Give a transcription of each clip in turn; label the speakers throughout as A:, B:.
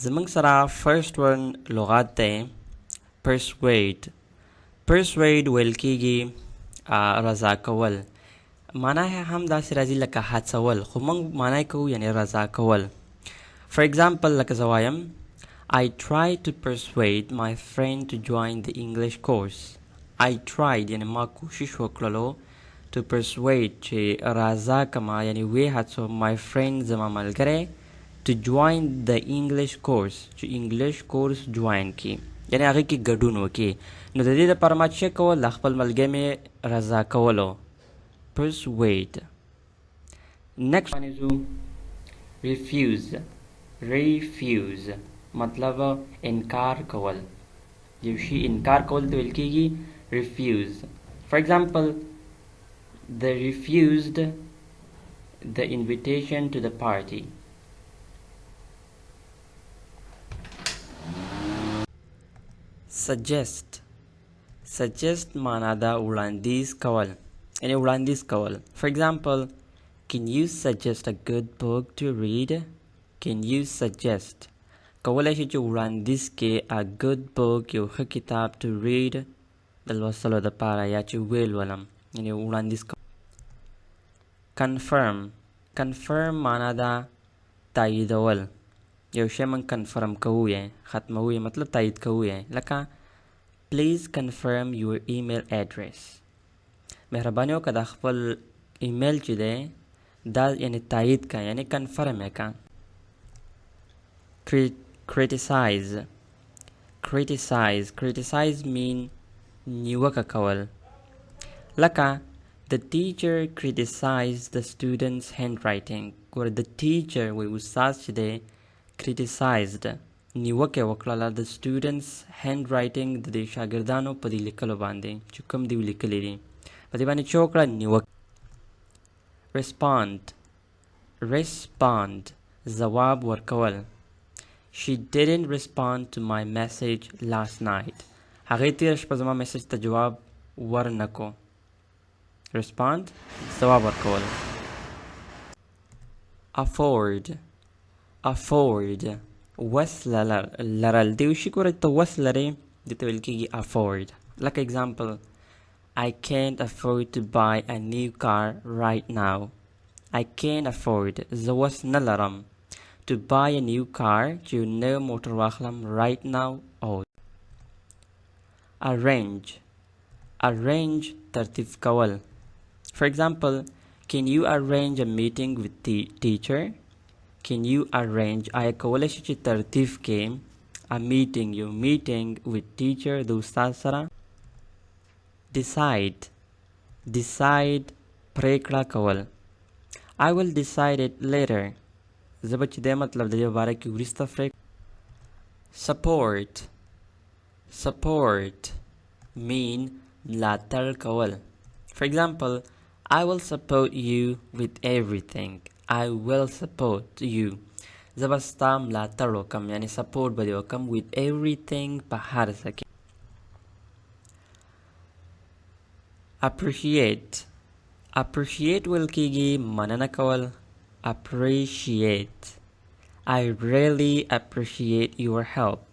A: زمونږ سره فرست ون لغات دی persuade. persuade ویل کېږي رضا کول. معنا یې هم داسې راځي لکه هڅول، خو موږ معنا یې کوو یعنې رضا کول. For example لکه زه وایم I tried to persuade my friend to join the English course. I tried یعنې ما کوشش وکړلو to persuade چې رضا کما یعنې وې هڅو my friend زما ملګری to join the English course چې English course join کی یعنې هغې کې ګډون وکړي. نو د دې لپاره ما څه کول؟ د خپل ملګری مې رضا کولو. persuade. next one is refuse. refuse مطلب انکار کول. یو شي انکار کول ته ویل کېږي refuse. for example they refused the invitation to the party. suggest. suggest معنا دا وړاندیز کول یعنی وړاندیز کول. for example can you suggest a good book to read. can you suggest کولای شي چې وړاندیز کې a good book یو ښه کتاب to read د لوستلو دپاره یا چې ویې لولم یعنی وړاندیز کول. confirm. confirm معنا دا تاییدول. یو شی موږ کنفرم کوو یې ختموو یې مطلب تایید کوو یې لکه please confirm your email address. مهرباني وکړه د خپل ایمیل چې دی دا یعنې تایید کا یعنې کنفرم یې کا. criticize. criticize. criticize mean نیوکه کول لکه the teacher criticized the student's handwriting. ګوره the teacher وی استاد چې دی criticized نیوکه وکړله د students handwriting د دې شاګردانو په دې لیکلو باندې چې کوم دې لیکلي دي په دې باندې چې وکړه نیوکه. respond. respond ځواب ورکول. she didn't respond to my message last night. هغې تېره شپه زما میسج ته جواب ورنکو. respond ځواب ورکول. afford. afford وس لرل. د یو شي ګوره ته وس لرې دې ته ویل کېږي afford. like example I can't afford to buy a new car right now. I can't afford زه وس نه لرم to buy a new car چې یو نوی موټر واخلم right now. arrange. arrange ترتیب کول. for example can you arrange a meeting with the teacher. can you arrange آیا کولی شي چې ترتیب کې a meeting یو meeting with teacher د استاد سره. decide. decide پریکړه کول. I will decide it later. زه به چې دی مطلب د دې باره کې وروسته پریکړه. support. support mean ملاتړ کول. for example I will support you with everything. I will support you زه به ستا ملاتړ وکړم یعنې سپورټ به دې وکړم with everything په هر څه کې. appreciate. appreciate ویل کېږي مننه کول. appreciate I really appreciate your help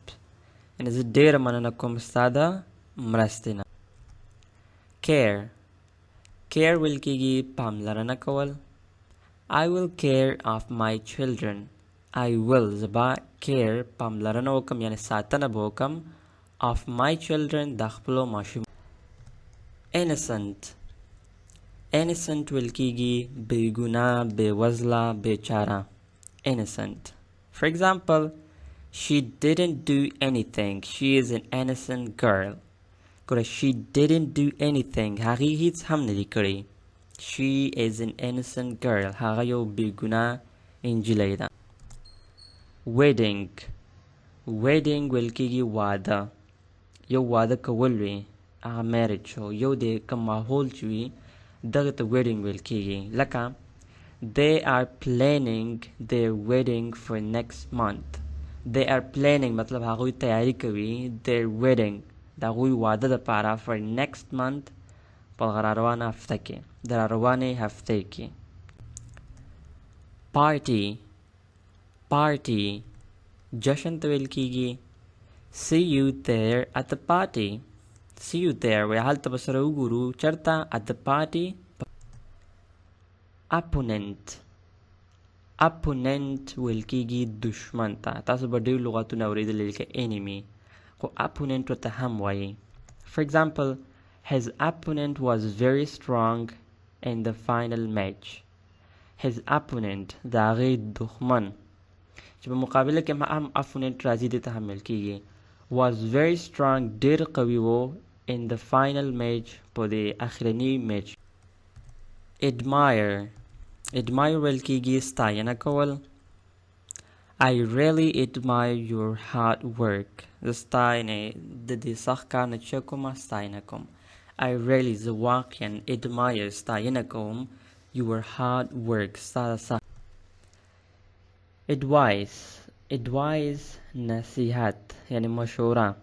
A: یعنې زه ډېره مننه کوم ستا د مرستې نه. care. care ویل کېږي پاملرنه کول. I will care of my children. I will زه به care پاملرنه وکړم یعنې ساتنه به وکړم of my children د خپلو ماشوم. innocent. innocent ویل کېږي بې ګناه بې وزله بېچاره. innocent. for example she didn't do anything. she is an innocent girl. ګوره she didn't do anything هغې هیڅ هم نه دي کړي. she is an innocent girl هغه یو بې ګناه نجلۍ ده. wedding. wedding ویل کېږي واده. یو واده کول وي هغه marriage شو یو د کوم ماحول چې وي دغه ته wedding ویل کېږي لکه they are planning their wedding for next month. they are planning مطلب هغوی تیاری کوي their wedding د هغوی واده دپاره for next month په راروانه هفته کې د راروانې هفتې کې. party. party جشن ته ویل کیږي see you there at the party. see you there وی هلته به سره وګورو چرته at the party. opponent ویل کیږي دشمن ته. تاسو به ډېر لغاتونه اورېدلي لکه enemy خو opponent ورته هم وایي. for example, his opponent was very strong in the final match. his opponent د هغې دښمن چې په مقابله کې هم opponent راځي دې ته هم ویل کیږي was very strong ډېر قوي و in the final match په دې اخرني میچ. admire ویل کیږي ستاینه کول. I really admire your hard work. زه ستاینه د دې سخت کار نه چې کوم ستاینه کوم. I really زه واقعا admire ستاینه کوم your hard work ستا سخت. advice نصیحت یعنی مشوره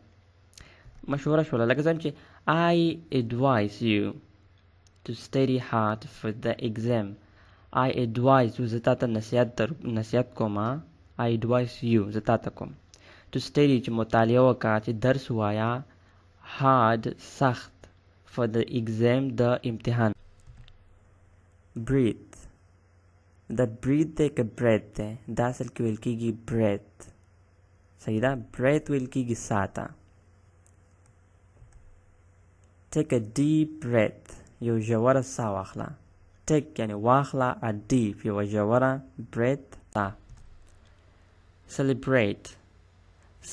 A: شوله لکه څنګه چې I advise you to study hard for the exam. I advise you زه تاته نصیحت کوم. I advise you زه تاته کوم to study چې مطالعه وکړه چې درس وایا hard سخت for the exam د امتحان. breathe د breathe دی که breath دی دا اصل کې ویل کېږي breath. صحیح ده. breath ویل کېږي ساته. take a deep breath یو ژوره ساه واخله. take یعنی واخله a deep یو ژوره breath ساه.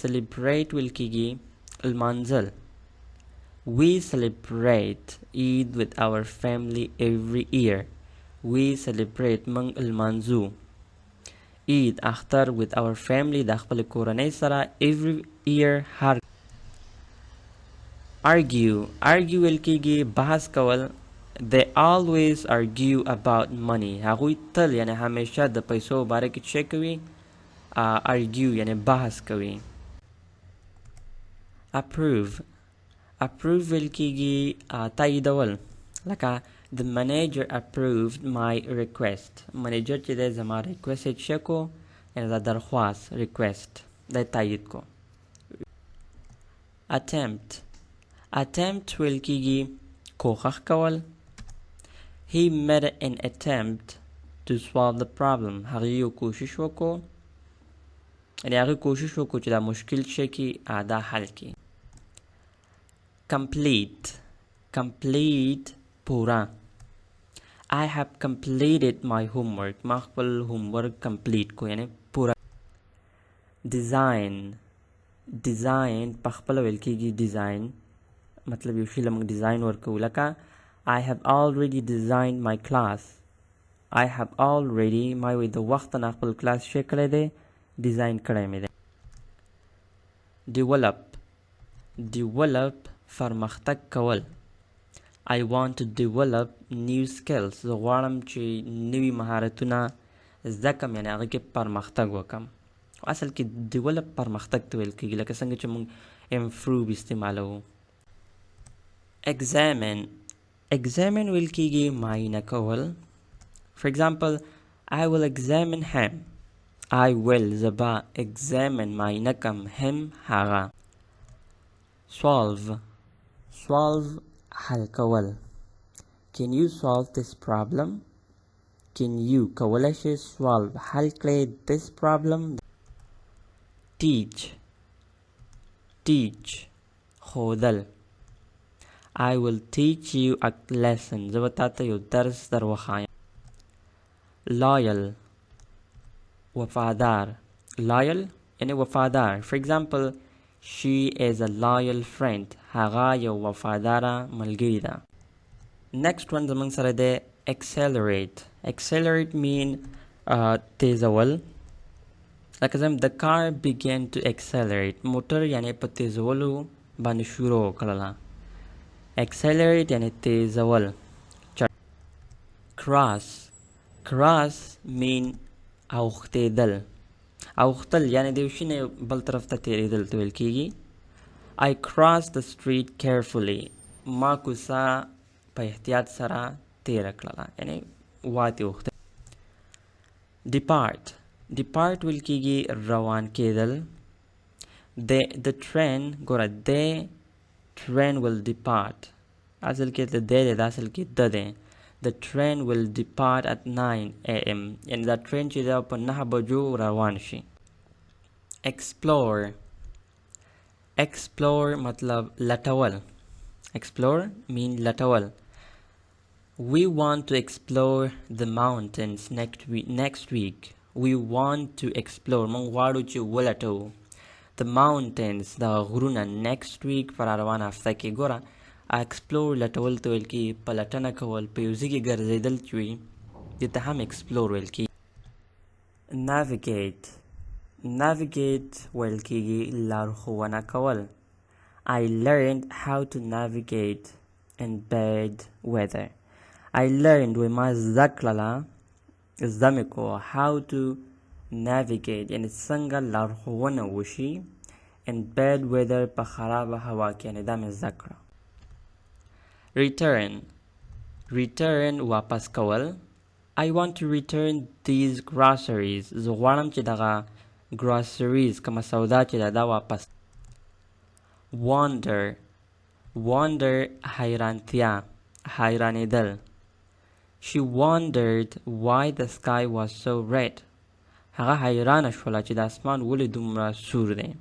A: celebrate ویل کېږي لمانځل. we celebrate Eid with our family every year. we celebrate موږ لمانځو Eid اختر with our family د خپل کورنۍ سره every year هر. argue ویل کېږي بحث کول. they always argue about money. هغوی تل یعنی همیشه د پیسو باره کې څه کوي argue یعنی بحث کوي. approve ویل کېږي تاییدول. لکه the manager approved my request. منیجر چې دی زما ریکویسټ څه کو یعنی دا درخواست ریکویسټ دی تایید کو. attempt ویل کېږي کوښښ کول. he made an attempt to solve the problem. هغه یو کوشش وکړو یعنی هغه کوشش وکړو چې دا مشکل څه کې دا حل کړي. complete پورا. I have completed my homework. ما خپل homework complete کو یعنی پورا. design په خپل ویل کېږي design مطلب یو شی لمږ ډیزاین ورکوو. لکه I have already designed my class. I have already ما وی د وخت نه خپل کلاس څه کړی دی ډیزاین کړی مې دی. develop پرمختګ کول. I want to develop new skills. زه غواړم چې نوي مهارتونه زده کړم یعنې هغه کې پرمختګ وکړم. اصل کې develop پرمختګ ته ویل کېږي لکه څنګه چې موږ improve استعمالوو. examine ویل کېږي معاینه کول. for example, I will examine him. I will زبا examine معاینه کم him هغه. solve حل کول. can you solve this problem? can you کولی شي solve حل کړئ this problem. teach ښودل. I will teach you a lesson. زه به تاته یو درس در وښایم. loyal وفادار. loyal یعنی وفادار. for example, she is a loyal friend. هغه یو وفاداره ملګری ده. next one زمونږ سره دی accelerate mean تیزول. لکه زم the car began to accelerate. موټر یعنی په تیزولو باندې شروع کړله. accelerate یعنی تیزول. cross mean اوختیدل. اوختل یعنی د یو شي نه بل طرف ته تېرېدل ته ویل کېږي. I crossed the street carefully. ما کوڅه په احتیاط سره تېره کړله یعنی واتې اوښته. depart ویل کېږي روان کېدل. the train ګوره the train will depart اصل کې د دی د اصل کې د دی. the train will depart at 9 a.m. یعنی دا train چې دا په 9 بجو روان شي. explore مطلب لټول. explore mean لټول. we want to explore the mountains next week. we want to explore مونږ غواړو چې ولټو the mountains د غرونه next week پر روان هفته کې. ګوره explore لټول ته ویل کېږي پلټنه کول په یو ځای کې ګرځېدل چې وي دې ته هم explore ویل کېږي. navigate ویل کېږي لارښوونه کول. I learned how to navigate in bad weather. I learned وما زده کړله زده مې کو how to navigate یعنې څنګه لارښوونه وشي in bad weather په خرابه هوا کې یعنې دا مې زده کړه. return واپس کول. I want to return these groceries. زه غواړم چې دغه groceries کومه سودا چې دا واپس. wonder حیرانېدل. She wondered why the sky was so red. هغه حیرانه شوله چې د اسمان ولې دومره سور دی.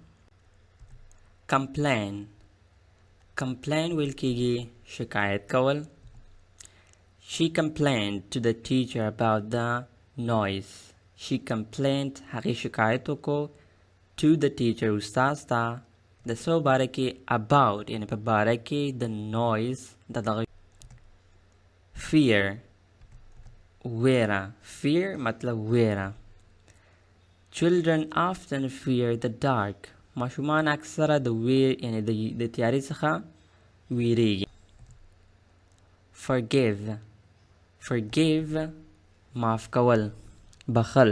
A: complain ویل کېږي شکایت کول. She complained to the teacher about the noise. She complained هغې شکایت وکړو to the teacher استاد ته د څه باره کې about یعنې په باره کې د noise د دغه. fear مطلب ویره. children often fear the dark. ماشومان اکثره د ویر یعنې د تیارې څخه ویریږي. forgive معاف کول بخل.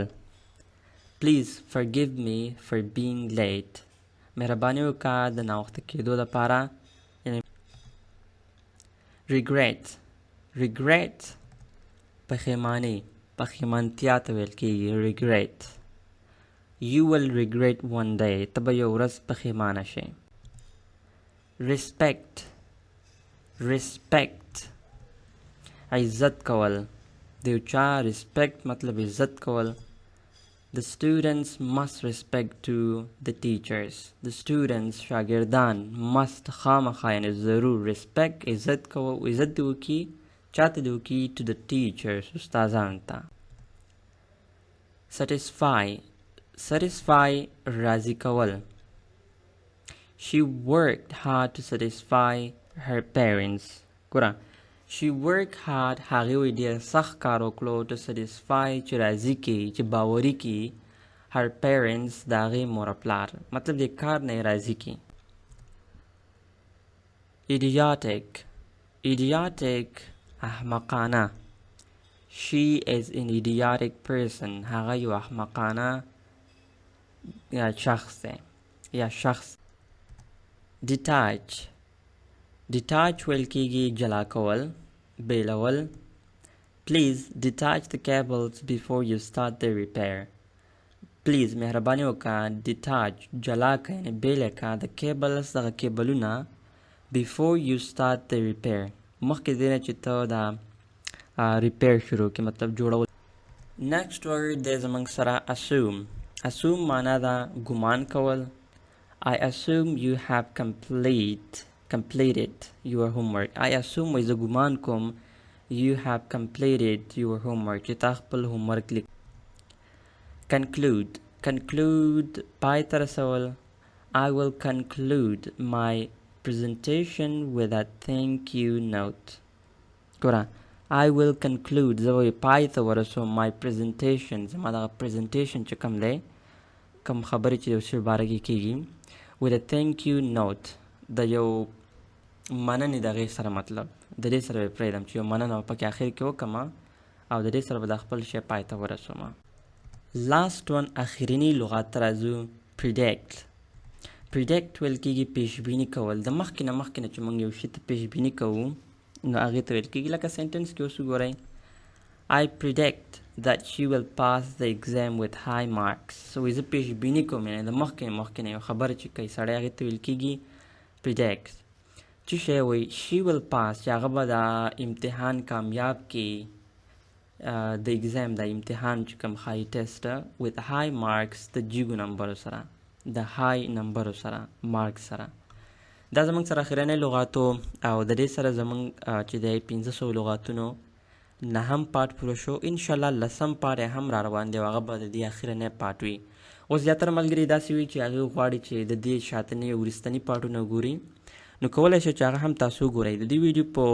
A: please forgive me for being late. مهرباني وکړه د ناوخته کېدو لپاره. regret پښیمانتیا ته ویل کېږي regret. you will regret one day. ته به یو ورځ پښیمانه شې. respect عزت کول. د یو چا respect مطلب عزت کول. the students must respect to the teachers. the students شاګردان must خامخا یعنې ضرور respect عزت دې وکړي چاته دې وکړي to the teachers استادانو ته. satisfy راضي کول. she worked hard to satisfy her parents. ګوره she worked hard هغې وی ډېر سخت کار وکړو to satisfy چې راضي کړي چې باوري کړي her parents د هغې مور پلار مطلب دې کار نه یې راضي کړي. idiotic احمقانه. she is an idiotic person. هغه یو احمقانه شخص دی یا شخص. detach ویل کېږي جلا کول بیلول. please detach the cables before you start the repair. please مهرباني وکړه detach جلا کړه یعنې بیله کړه the cables دغه کیبلونه before you start the repair مخکې دې نه چې ته دا repair شروع کړې مطلب جوړول. next word دی زموږ سره assume معنا ده ګمان کول. I assume you have completed your homework. I assume وایي زه ګمان کوم you have completed your homework چې تا خپل homework لیک. conclude پای ته رسول. I will conclude my presentation with a thank you note. ګوره I will conclude زه وایي پای ته ورسوم my presentation زما دغه presentation چې کوم دی کوم خبرې چې یو څه باره کې کېږي with a thank you note د یو مننې د هغې سره مطلب د دې سره به پرېږدم چې یو مننه به پکې اخر کې وکړم او د دې سره به د خپل شی پای ته ورسوم. last one اخرینی لغات ته راځو. predict ویل کېږي پیشبیني کول. د مخکې نه چې موږ یو شي ته پیشبیني کوو نو هغې ته ویل کېږي لکه سنټنس کې اوس وګورئ I predict that she will pass the exam with high marks. So is a پیش بینی کوم یعنی د مخکې یو خبره چې کوي سړی هغې ته ویل کېږي predicts. چې شی وایي she will pass چې هغه به دا امتحان کامیاب کړي د exam د امتحان چې کوم high test with high marks د جیګو نمبرو سره د high نمبرو سره marks سره. دا زمونږ سره اخرنی لغاتو او د دې سره زمونږ چې د 1500 لغاتونو نهم پارت پوره شو. انشاءالله لسم پارت هم را روان دی او هغه به د دې اخرنی پارت وي. اوس زیاتره ملګري داسې وي چې هغوی غواړي چې د دې شاتني وروستني پارټونه ګوري، نو کولی شئ چې هغه هم تاسو وګورئ. د دې ویډیو په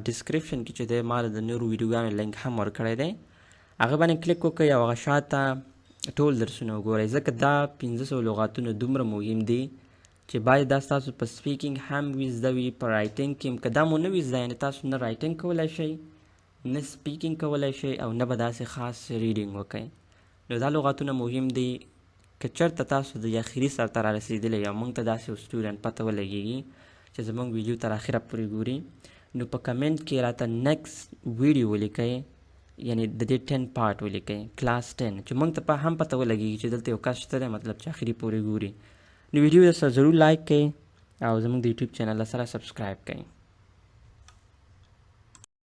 A: ډسکرپشن کې چې دی ما د نورو ویډیوګانو لینک هم ورکړی دی، هغه باندې کلیک وکړئ او هغه شاته ټول درسونه وګورئ، ځکه دا 1500 لغاتونه دومره مهم دي چې باید دا ستاسو په سپیکینګ هم وي زده وي، په رایټینګ کې هم که دا مو نه وي زده، یعنې تاسو نه رایټینګ کولی شئ نه سپیکینګ کولی شئ او نه به داسې خاص ریډینګ وکئ. نو دا لغاتونه مهم دي. که چېرته تاسو د اخري سر ته را رسېدلی او موږ ته داسې یو سټوډنټ پته ولګېږي چې زموږ ویډیو تر اخره پورې ګوري، نو په کمنټ کې راته نیکسټ ویډیو ولیکئ، یعنی د دې 10 پارت ولیکئ کلاس 10، چې موږ ته هم پته ولګېږي چې دلته یو کس شته دی، مطلب چې اخري پورې ګوري. نو ویډیو سره ضرور لایک کړئ او زموږ د یوټیوب چینل سره سبسکرایب کړئ.